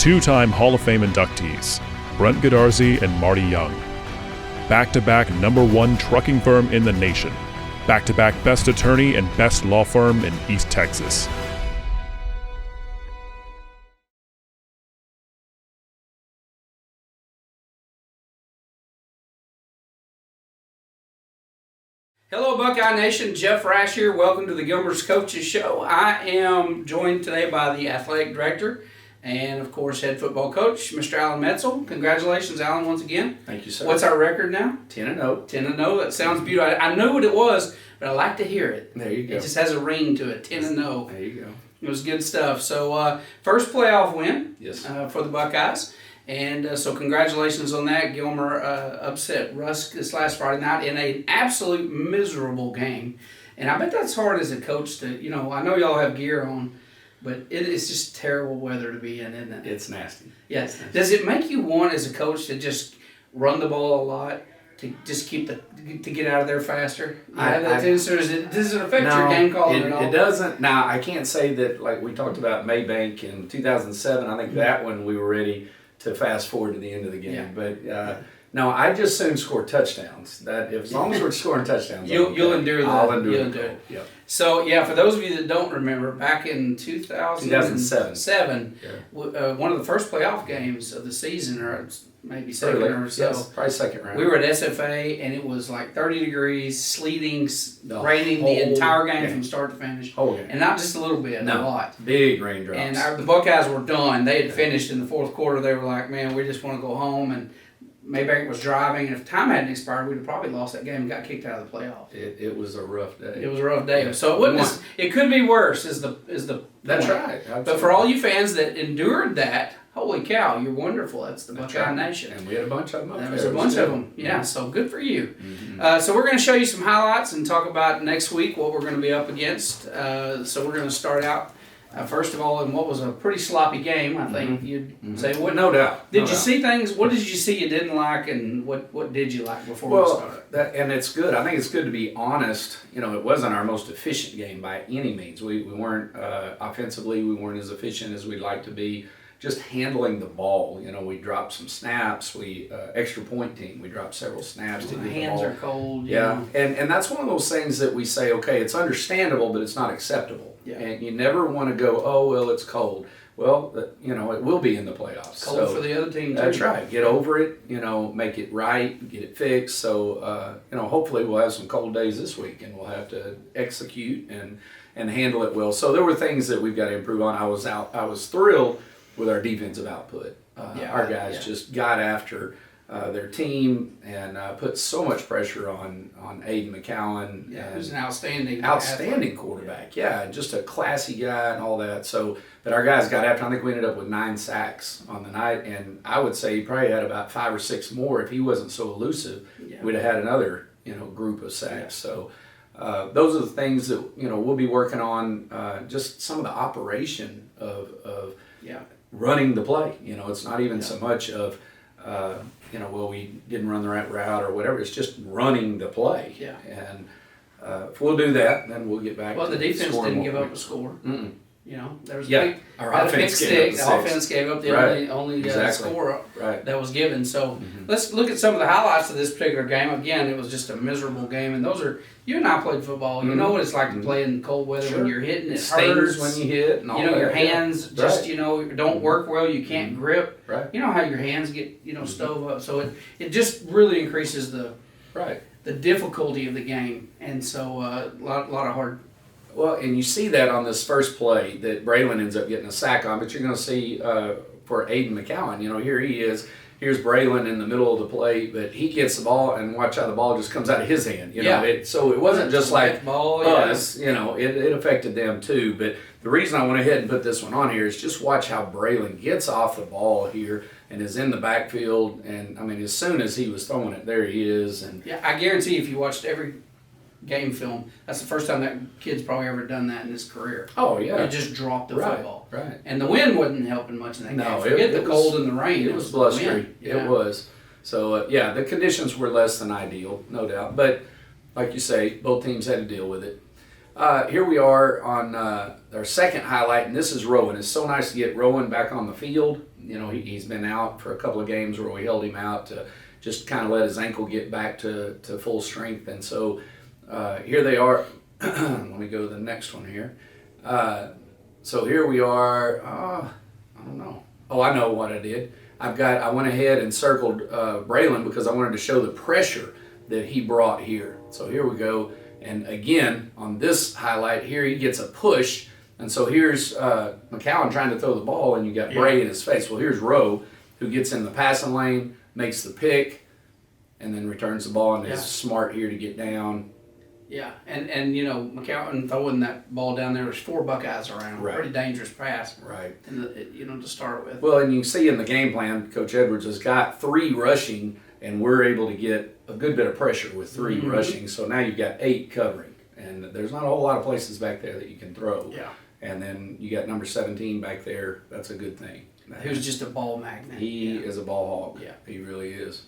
Two-time Hall of Fame inductees, Brent Godarzi and Marty Young. Back-to-back #1 trucking firm in the nation. Back-to-back best attorney and best law firm in East Texas. Hello, Buckeye Nation. Jeff Rash here. Welcome to the Gilmer's Coaches Show. I am joined today by the athletic director and, of course, head football coach, Mr. Alan Metzel. Congratulations, Alan, once again. Thank you, sir. What's our record now? 10-0. 10-0. That sounds beautiful. I knew what it was, but I like to hear it. There you go. It just has a ring to it. 10-0. There you go. It was good stuff. So, first playoff win for the Buckeyes. And so congratulations on that. Gilmer upset Rusk this last Friday night in an absolute miserable game. And I bet that's hard as a coach to, I know y'all have gear on, but it is just terrible weather to be in, isn't it? It's nasty. Yes. Yeah. Does it make you want as a coach to just run the ball a lot, to just to get out of there faster? Does it affect your game calling at all? It doesn't. Now, I can't say that, like we talked about Maybank in 2007, I think that one we were ready to fast forward to the end of the game. Yeah. But no, I just soon score touchdowns. That as long as we're scoring touchdowns, you'll endure that. I'll endure it. Yep. So for those of you that don't remember, back in 2007, one of the first playoff games of the season, or maybe second or so, probably second round. We were at SFA, and it was like 30 degrees, sleeting, raining the entire game from start to finish. Whole game. And not just a little bit, a lot. Big raindrops. And the Buckeyes were done. They had finished in the fourth quarter. They were like, man, we just want to go home. And Maybank was driving, and if time hadn't expired, we'd have probably lost that game and got kicked out of the playoffs. It was a rough day. It was a rough day. So it wasn't. It could be worse. Is the That's right. Absolutely. But for all you fans that endured that, holy cow, you're wonderful. That's the Buckeye Nation. And we had a bunch of them. There was a bunch of them. Yeah. So good for you. Mm-hmm. So we're going to show you some highlights and talk about next week what we're going to be up against. So we're going to start out. First of all, in what was a pretty sloppy game, I think you'd say. What? No doubt. Did you see things? What did you see you didn't like, and what did you like before we started? And it's good. I think it's good to be honest. It wasn't our most efficient game by any means. We weren't offensively. We weren't as efficient as we'd like to be. Just handling the ball. We dropped some snaps. We extra point team. We dropped several snaps to get the ball. Hands are cold. Yeah, and that's one of those things that we say, okay, it's understandable, but it's not acceptable. Yeah. And you never want to go, oh, well, it's cold. Well, it will be in the playoffs. Cold for the other team, too. That's right. Get over it, make it right, get it fixed. So, hopefully we'll have some cold days this week, and we'll have to execute and handle it well. So there were things that we've got to improve on. I was thrilled with our defensive output. Our guys just got after their team and put so much pressure on Aiden McCowan. Yeah, who's an outstanding quarterback. Yeah, just a classy guy and all that. So, but our guys got after. I think we ended up with 9 sacks on the night, and I would say he probably had about 5 or 6 more if he wasn't so elusive. Yeah. We'd have had another group of sacks. Yeah. So. Those are the things that we'll be working on. Just some of the operation of running the play. It's not even so much of well, we didn't run the right route or whatever. It's just running the play. Yeah. And if we'll do that, then we'll get back. Well, the defense didn't give up a score. Mm-mm. There was a big stick. The offense gave up the only score that was given. So let's look at some of the highlights of this particular game. Again, it was just a miserable game, and those are you and I played football. You know what it's like to play in cold weather when you're hitting. It stings when you hit. And all your hands just don't work well. You can't grip. Right. You know how your hands get stove up. So it just really increases the difficulty of the game, and so a lot of hard. Well, and you see that on this first play that Braylon ends up getting a sack on, but you're going to see for Aiden McCowan, here he is. Here's Braylon in the middle of the play, but he gets the ball, and watch how the ball just comes out of his hand. So it wasn't just like us. It affected them too. But the reason I went ahead and put this one on here is just watch how Braylon gets off the ball here and is in the backfield. And, as soon as he was throwing it, there he is. And I guarantee if you watched every game film, that's the first time that kid's probably ever done that in his career. Oh, yeah. He just dropped the football. Right. And the wind wasn't helping much in that game. Forget the cold and the rain. It was blustery. It was. So, the conditions were less than ideal, no doubt. But, like you say, both teams had to deal with it. Here we are on our second highlight, and this is Rowan. It's so nice to get Rowan back on the field. You know, he's been out for a couple of games where we held him out to just kind of let his ankle get back to full strength. And so here they are. Let me go to the next one here. So here we are. I don't know. Oh, I know what I did. I went ahead and circled Braylon because I wanted to show the pressure that he brought here. So here we go. And again, on this highlight here, he gets a push. And so here's McCowan trying to throw the ball, and you got Bray in his face. Well, here's Rowe, who gets in the passing lane, makes the pick, and then returns the ball, and is smart here to get down. Yeah, and you know, McCowan throwing that ball down there, there's 4 Buckeyes around. Right. Pretty dangerous pass. Right. And you know, to start with. Well, and you can see in the game plan, Coach Edwards has got 3 rushing, and we're able to get a good bit of pressure with 3 rushing. So now you've got 8 covering, and there's not a whole lot of places back there that you can throw. Yeah. And then you got number 17 back there. That's a good thing. Who's just a ball magnet. He is a ball hog. Yeah. He really is.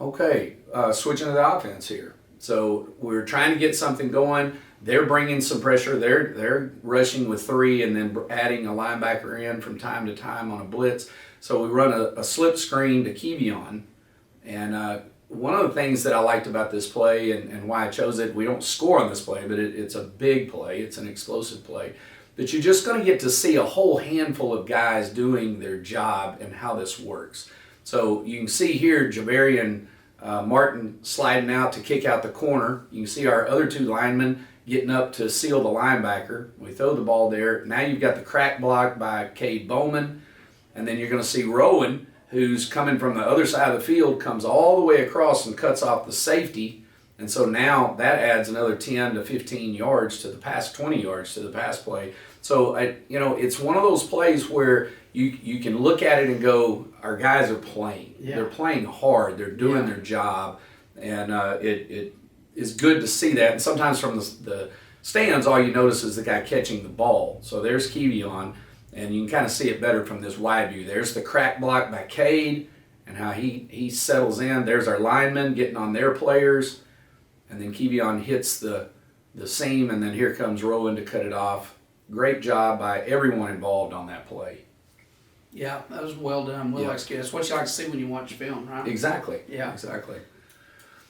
Okay, switching to the offense here. So we're trying to get something going. They're bringing some pressure. They're rushing with 3 and then adding a linebacker in from time to time on a blitz. So we run a slip screen to Kevion. And one of the things that I liked about this play and why I chose it, we don't score on this play, but it's a big play. It's an explosive play. That you're just going to get to see a whole handful of guys doing their job and how this works. So you can see here Javarian Martin sliding out to kick out the corner. You can see our other 2 linemen getting up to seal the linebacker. We throw the ball there. Now you've got the crack block by Cade Bowman. And then you're going to see Rowan, who's coming from the other side of the field, comes all the way across and cuts off the safety. And so now that adds another 10 to 15 yards to the pass, 20 yards to the pass play. So, it's one of those plays where you can look at it and go, our guys are playing. Yeah. They're playing hard. They're doing their job. And it is good to see that. And sometimes from the stands, all you notice is the guy catching the ball. So there's Kevion. And you can kind of see it better from this wide view. There's the crack block by Cade and how he settles in. There's our linemen getting on their players. And then Kevion hits the seam, and then here comes Rowan to cut it off. Great job by everyone involved on that play. Yeah, that was well done. That's what you like to see when you watch film, right? Exactly. Yeah. Exactly.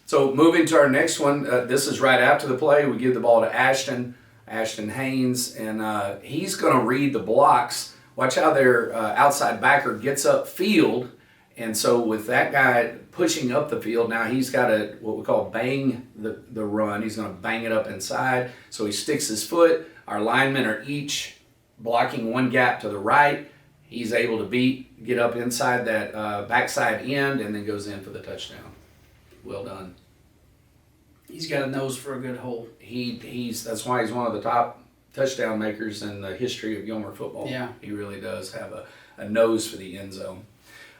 So moving to our next one, this is right after the play. We give the ball to Ashton Haynes, and he's going to read the blocks. Watch how their outside backer gets up field, and so with that guy pushing up the field, now he's got to what we call bang the run. He's going to bang it up inside, so he sticks his foot. Our linemen are each blocking 1 gap to the right. He's able to get up inside that backside end, and then goes in for the touchdown. Well done. He's got a nose for a good hole. That's why he's one of the top touchdown makers in the history of Gilmer football. Yeah. He really does have a nose for the end zone.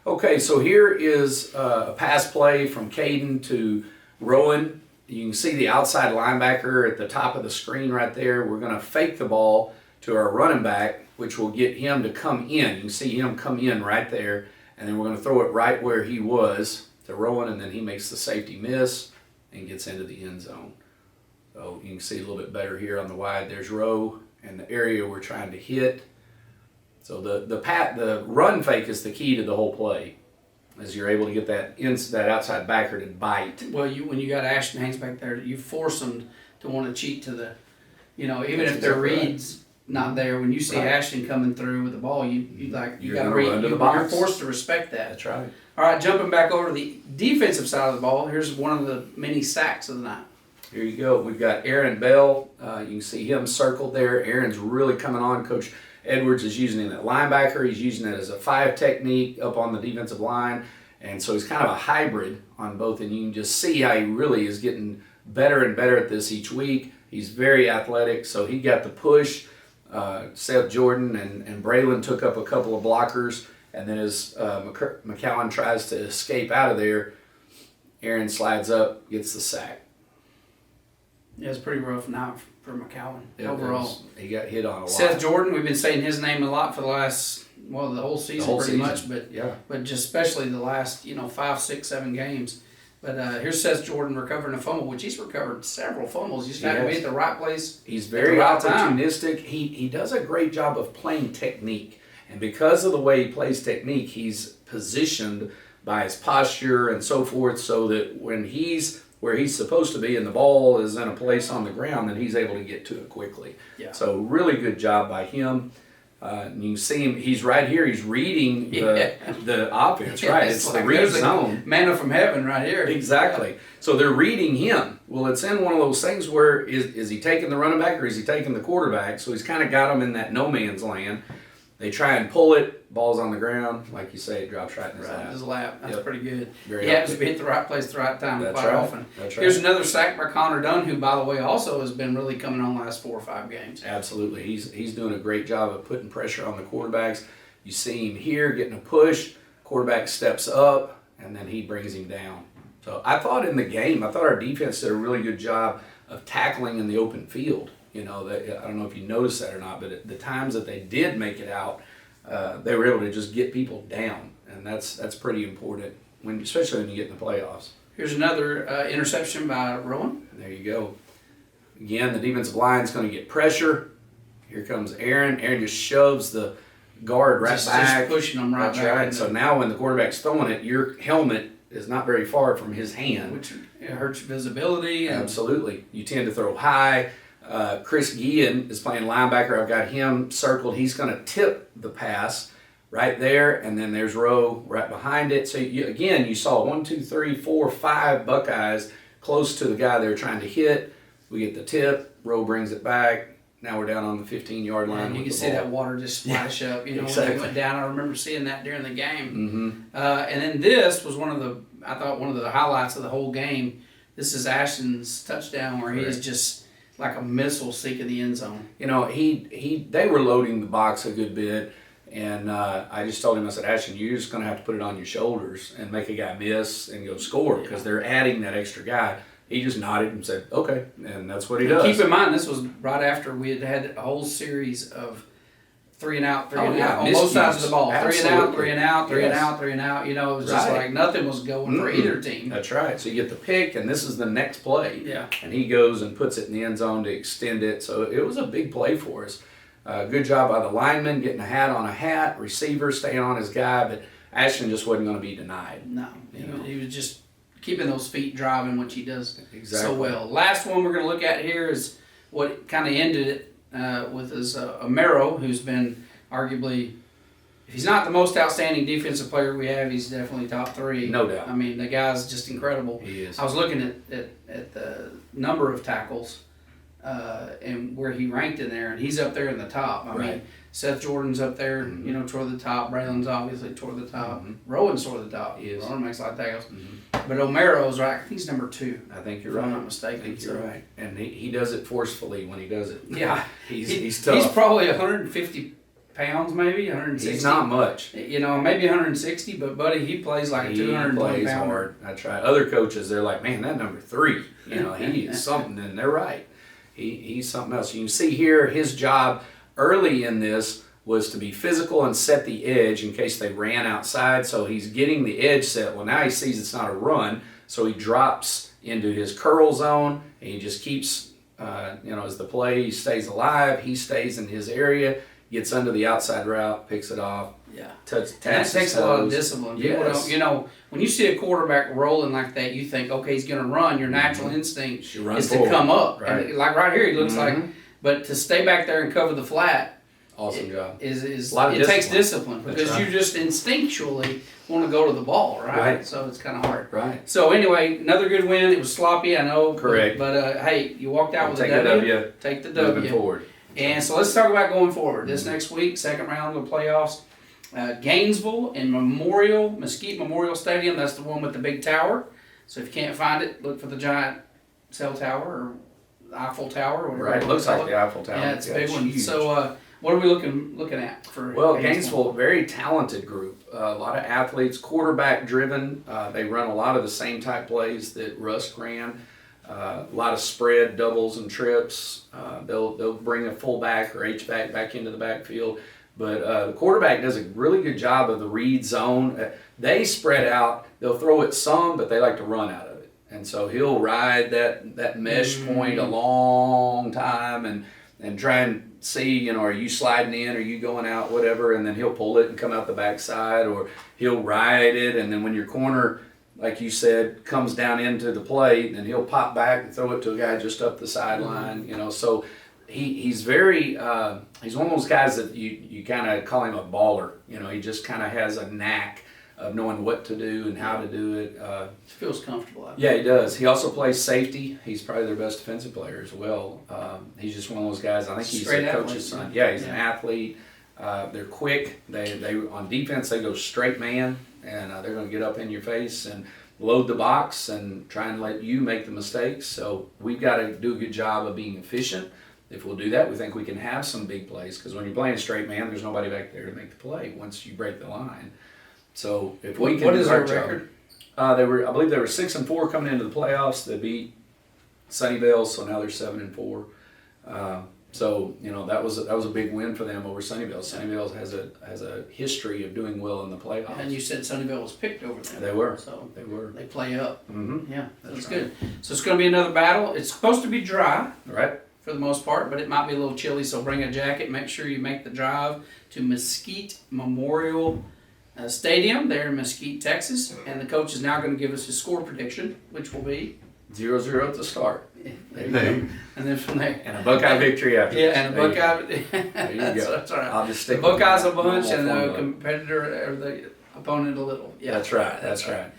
Okay, so here is a pass play from Caden to Rowan. You can see the outside linebacker at the top of the screen right there. We're going to fake the ball to our running back, which will get him to come in. You can see him come in right there, and then we're going to throw it right where he was to Rowan, and then he makes the safety miss and gets into the end zone. So you can see a little bit better here on the wide. There's Rowe and the area we're trying to hit. So the run fake is the key to the whole play, as you're able to get that outside backer to bite. Well, when you got Ashton Haynes back there, you force them to want to cheat to the, even That's if their exactly read's not there. When you see Ashton coming through with the ball, you got to read. You're forced to respect that. That's right. All right, jumping back over to the defensive side of the ball, here's one of the many sacks of the night. Here you go. We've got Aaron Bell. You can see him circled there. Aaron's really coming on. Coach Edwards is using him at linebacker. He's using it as a 5 technique up on the defensive line. And so he's kind of a hybrid on both. And you can just see how he really is getting better and better at this each week. He's very athletic. So he got the push. Seth Jordan and Braylon took up a couple of blockers. And then as McCowan tries to escape out of there, Aaron slides up, gets the sack. Yeah, it's pretty rough night for McCowan overall. He got hit on a lot. Seth Jordan, we've been saying his name a lot for the last, the whole season pretty much, but just especially the last, 5, 6, 7 games. But here's Seth Jordan recovering a fumble, which he's recovered several fumbles. You just have to be at the right place. He's very right opportunistic. He does a great job of playing technique. And because of the way he plays technique, he's positioned by his posture and so forth so that when he's where he's supposed to be and the ball is in a place on the ground, then he's able to get to it quickly. Yeah. So really good job by him. And you see him, he's right here, he's reading the offense, right? It's like the read zone. Manna from heaven right here. Exactly. Yeah. So they're reading him. Well, it's in one of those things where is he taking the running back or is he taking the quarterback? So he's kind of got him in that no man's land. They try and pull it, ball's on the ground. Like you say, it drops right in his lap. His lap. That's pretty good. Very he happens to be at the right place at the right time quite often. That's right. Here's another sack by Connor Dunn, who, by the way, also has been really coming on the last 4 or 5 games. Absolutely. He's doing a great job of putting pressure on the quarterbacks. You see him here getting a push. Quarterback steps up, and then he brings him down. So I thought in the game, our defense did a really good job of tackling in the open field. You know, I don't know if you noticed that or not, but at the times that they did make it out, they were able to just get people down, and that's pretty important, especially when you get in the playoffs. Here's another interception by Rowan. There you go. Again, the defensive line's going to get pressure. Here comes Aaron. Aaron just shoves the guard back. Just pushing them right back. That's right. So now when the quarterback's throwing it, your helmet is not very far from his hand. Which it hurts your visibility. Absolutely. You tend to throw high. Chris Guillen is playing linebacker. I've got him circled. He's going to tip the pass right there, and then there's Rowe right behind it. So you saw 1, 2, 3, 4, 5 Buckeyes close to the guy they were trying to hit. We get the tip. Rowe brings it back. Now we're down on the 15-yard line. And you can see that water just splash up. You know, exactly. When it went down, I remember seeing that during the game. Mm-hmm. And then this was one of the highlights of the whole game. This is Ashton's touchdown where he is just like a missile seeking the end zone. You know, they were loading the box a good bit, and I just told him, I said, Ashton, you're just going to have to put it on your shoulders and make a guy miss and go score because they're adding that extra guy. He just nodded and said, okay, and that's what he does. Keep in mind, this was right after we had a whole series of 3 and out, 3 and out on both sides of the ball. Absolutely. 3 and out, 3 and out, 3 and out, 3 and out. You know, it was just like nothing was going for either team. That's right. So you get the pick, and this is the next play. Yeah. And he goes and puts it in the end zone to extend it. So it was a big play for us. Good job by the lineman getting a hat on a hat, receiver staying on his guy, but Ashton just wasn't going to be denied. No, he was just keeping those feet driving, which he does so well. Last one we're going to look at here is what kind of ended it with his Amaro, who's been arguably, if he's not the most outstanding defensive player we have, he's definitely top 3. No doubt. I mean, the guy's just incredible. He is. I was looking at the number of tackles and where he ranked in there, and he's up there in the top. I mean, Seth Jordan's up there, toward the top. Braylon's obviously toward the top. Rowan's toward the top. He is. Rowan makes a lot of tackles. But Omero's right. I think he's number 2. I think you're if right. I'm not mistaken. I think you're right. And he does it forcefully when he does it. Yeah. He's tough. He's probably 150 pounds, maybe 160. He's not much. Maybe 160, but buddy, he plays like a 220 pounder. He plays hard. That's right. Other coaches, they're like, man, that number 3, he is something, and they're right. He's something else. You can see here his job early in this was to be physical and set the edge in case they ran outside. So he's getting the edge set. Well, now he sees it's not a run, so he drops into his curl zone, and he just keeps, as the play stays alive, he stays in his area, gets under the outside route, picks it off. Yeah. That takes a lot of discipline. Yes. People don't, when you see a quarterback rolling like that, you think, okay, he's going to run. Your natural instinct is to come up. Right. And like right here, he looks like, but to stay back there and cover the flat, awesome job. It takes discipline because you just instinctually want to go to the ball, right? So it's kind of hard. Right. So anyway, another good win. It was sloppy, I know. Correct. But hey, you walked out with a W. Take the W. Moving forward. And so let's talk about going forward. This next week, second round of the playoffs, Gainesville in Mesquite Memorial Stadium. That's the one with the big tower. So if you can't find it, look for the giant cell tower or Eiffel Tower or whatever. Right, it looks like the Eiffel Tower. Yeah, it's a big one. Huge. So what are we looking at for Gainesville? Very talented group. A lot of athletes, quarterback driven. They run a lot of the same type plays that Rusk ran. A lot of spread, doubles, and trips. They'll bring a fullback or H-back back into the backfield. But the quarterback does a really good job of the read zone. They spread out. They'll throw it some, but they like to run out of it. And so he'll ride that mesh point a long time and try and see, you know, are you sliding in, are you going out, whatever, and then he'll pull it and come out the backside, or he'll ride it, and then when your corner, like you said, comes down into the plate, and he'll pop back and throw it to a guy just up the sideline, you know. So he's very he's one of those guys that you kind of call him a baller. You know, he just kind of has a knack of knowing what to do and how to do it. Feels comfortable. Yeah, he does. He also plays safety. He's probably their best defensive player as well. He's just one of those guys. I think he's Straight the coach's athlete. son. Yeah, he's an athlete. They're quick. They on defense they go straight man, and they're going to get up in your face and load the box and try and let you make the mistakes. So we've got to do a good job of being efficient. If we'll do that, we think we can have some big plays, because when you're playing straight man, there's nobody back there to make the play once you break the line. So if we can, what is do our our job. record? I believe they were 6-4 coming into the playoffs. They beat Sunnyvale, so now they're 7-4. So you know that was a big win for them over Sunnyvale. Sunnyvale has a history of doing well in the playoffs. And you said Sunnyvale was picked over them. They were. So They were. they play up. Mm-hmm. Yeah, that's right. good. So it's going to be another battle. It's supposed to be dry Right. for the most part, but it might be a little chilly. So bring a jacket. Make sure you make the drive to Mesquite Memorial Stadium there in Mesquite, Texas. And the coach is now going to give us his score prediction, which will be 0-0 at the start. there you go. And then from there. And a Buckeye victory after. Yeah, and a There you go. Buckeye. There you that's, go. that's right. I'll just stick The Buckeyes a with bunch normal and the formula. competitor or the opponent a little. Yeah, That's right. That's right.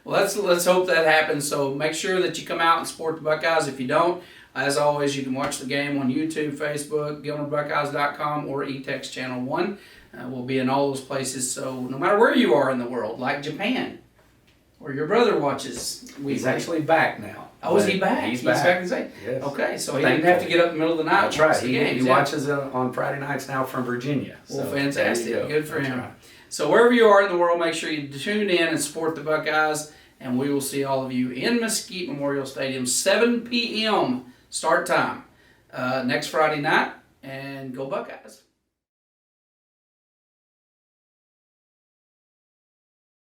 Well, let's hope that happens. So make sure that you come out and support the Buckeyes. If you don't, as always, you can watch the game on YouTube, Facebook, GilmerBuckeyes.com, or eText Channel 1. We'll be in all those places. So no matter where you are in the world, like Japan, where your brother watches, He's actually back now. Oh, is he back? He's back. back today? Yes. Okay, so he didn't have to get up in the middle of the night. That's and watch right. the He games, yeah. watches it on Friday nights now from Virginia. Well, So, fantastic. there you go. Good for That's him. right. So wherever you are in the world, make sure you tune in and support the Buckeyes, and we will see all of you in Mesquite Memorial Stadium, 7 p.m. start time next Friday night, and go Buckeyes.